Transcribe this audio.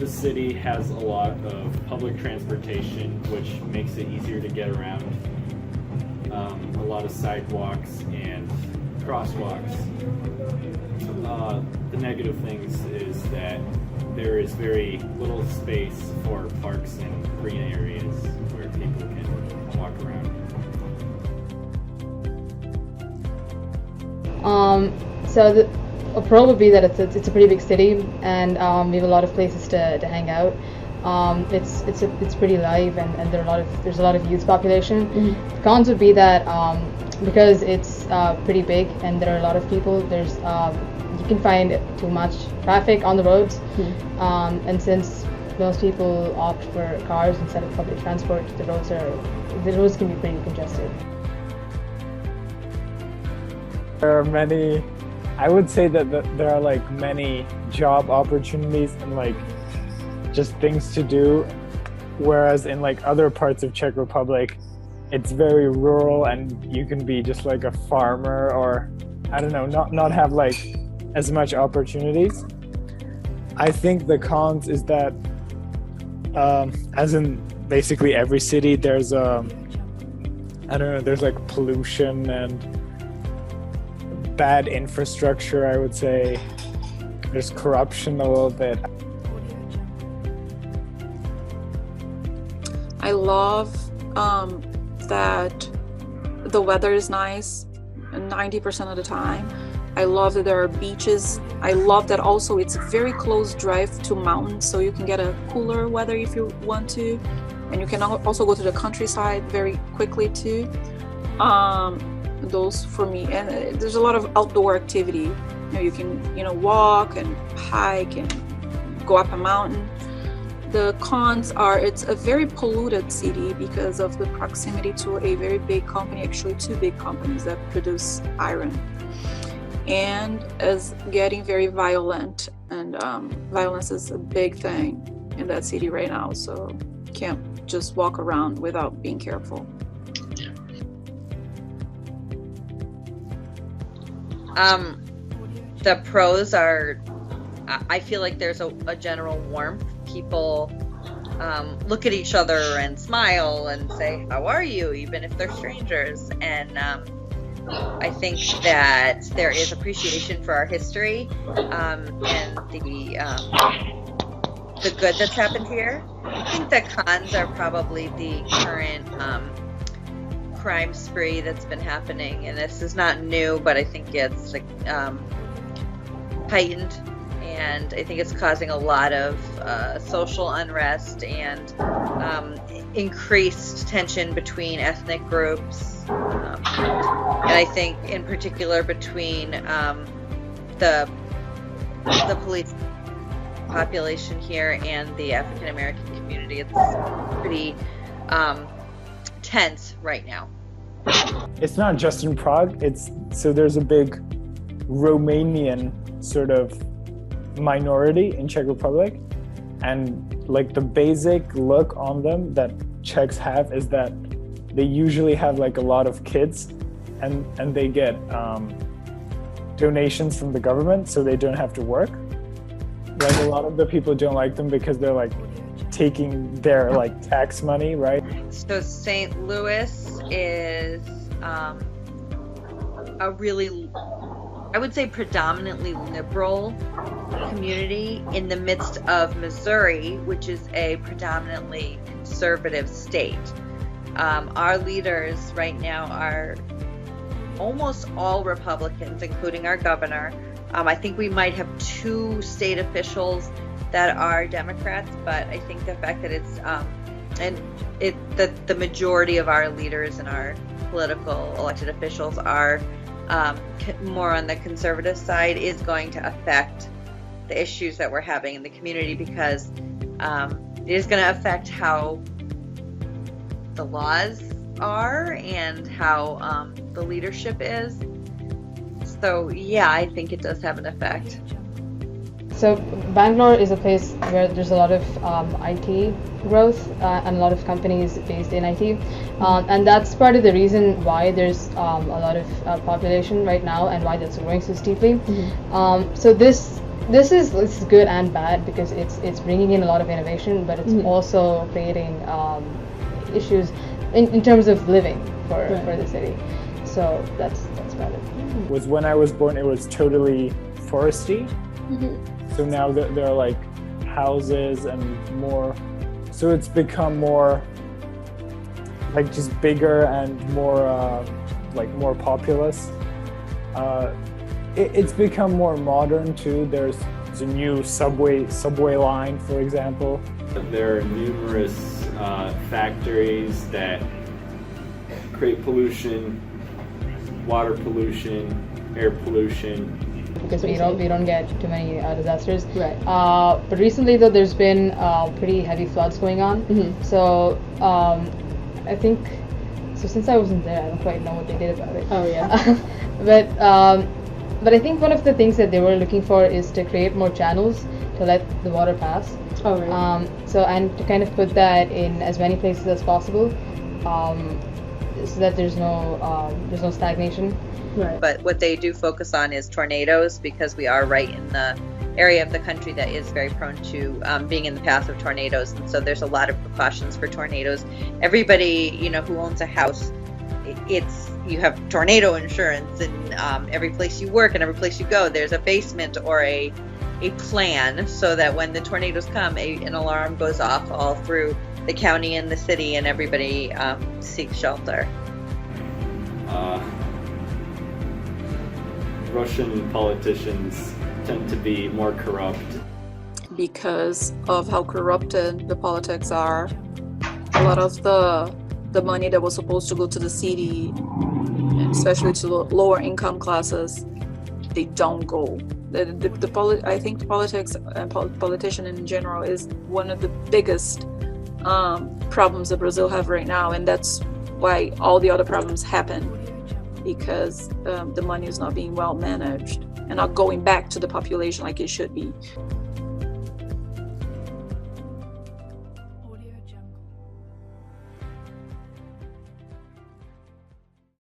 The city has a lot of public transportation, which makes it easier to get around. A lot of sidewalks and crosswalks. The negative things is that there is very little space for parks and green areas where people can walk around. A pro would be that it's a pretty big city, and we have a lot of places to hang out. It's pretty live, and there's a lot of youth population. Mm-hmm. The cons would be that because it's pretty big and there are a lot of people, there's you can find too much traffic on the roads, and since most people opt for cars instead of public transport, the roads can be pretty congested. There are many, I would say that there are like many job opportunities and like just things to do, whereas in like other parts of Czech Republic, it's very rural and you can be just like a farmer or I don't know, not have like as much opportunities. I think the cons is that as in basically every city, there's I don't know, there's like pollution and bad infrastructure, I would say. There's corruption a little bit. I love that the weather is nice 90% of the time. I love that there are beaches. I love that also it's a very close drive to mountains, so you can get a cooler weather if you want to, and you can also go to the countryside very quickly too. Those for me, and there's a lot of outdoor activity. You can walk and hike and go up a mountain. The cons are it's a very polluted city because of the proximity to a very big company, actually two big companies that produce iron, and is getting very violent, and violence is a big thing in that city right now, so you can't just walk around without being careful. The pros are, I feel like there's a general warmth. People look at each other and smile and say, "How are you?" even if they're strangers. And I think that there is appreciation for our history and the good that's happened here. I think the cons are probably the current crime spree that's been happening, and this is not new, but I think it's like heightened, and I think it's causing a lot of social unrest and increased tension between ethnic groups, and I think in particular between the police population here and the African American community. It's pretty tense right now. It's not just in Prague, there's a big Romanian sort of minority in Czech Republic, and like the basic look on them that Czechs have is that they usually have like a lot of kids, and they get donations from the government so they don't have to work. Like a lot of the people don't like them because they're like taking their like tax money, right? So St. Louis is a really, I would say, predominantly liberal community in the midst of Missouri, which is a predominantly conservative state. Our leaders right now are almost all Republicans, including our governor. I think we might have two state officials that are Democrats, but I think the fact that it's the majority of our leaders and our political elected officials are more on the conservative side is going to affect the issues that we're having in the community, because it is going to affect how the laws are and how the leadership is. So yeah, I think it does have an effect. So Bangalore is a place where there's a lot of IT growth and a lot of companies based in IT, and that's part of the reason why there's a lot of population right now and why that's growing so steeply. So this this is good and bad because it's bringing in a lot of innovation, but it's also creating issues in terms of living for the city. So that's about it. Was when I was born, it was totally foresty. So now there are like houses and more. So it's become more like just bigger and more like more populous. It's become more modern too. There's a new subway line, for example. There are numerous factories that create pollution, water pollution, air pollution. Because we don't get too many disasters. Right. But recently though, there's been pretty heavy floods going on. So I think since I wasn't there, I don't quite know what they did about it. Oh yeah. But I think one of the things that they were looking for is to create more channels to let the water pass. Oh right. So and to kind of put that in as many places as possible, so that there's no stagnation. Right. But what they do focus on is tornadoes, because we are right in the area of the country that is very prone to being in the path of tornadoes, and so there's a lot of precautions for tornadoes. Everybody, who owns a house, you have tornado insurance, and every place you work and every place you go, there's a basement or a plan, so that when the tornadoes come, an alarm goes off all through the county and the city, and everybody seeks shelter. Russian politicians tend to be more corrupt. Because of how corrupted the politics are, a lot of the money that was supposed to go to the city, and especially to lower income classes, they don't go. I think the politics and politician in general is one of the biggest problems that Brazil have right now, and that's why all the other problems happen, because the money is not being well managed and not going back to the population like it should be.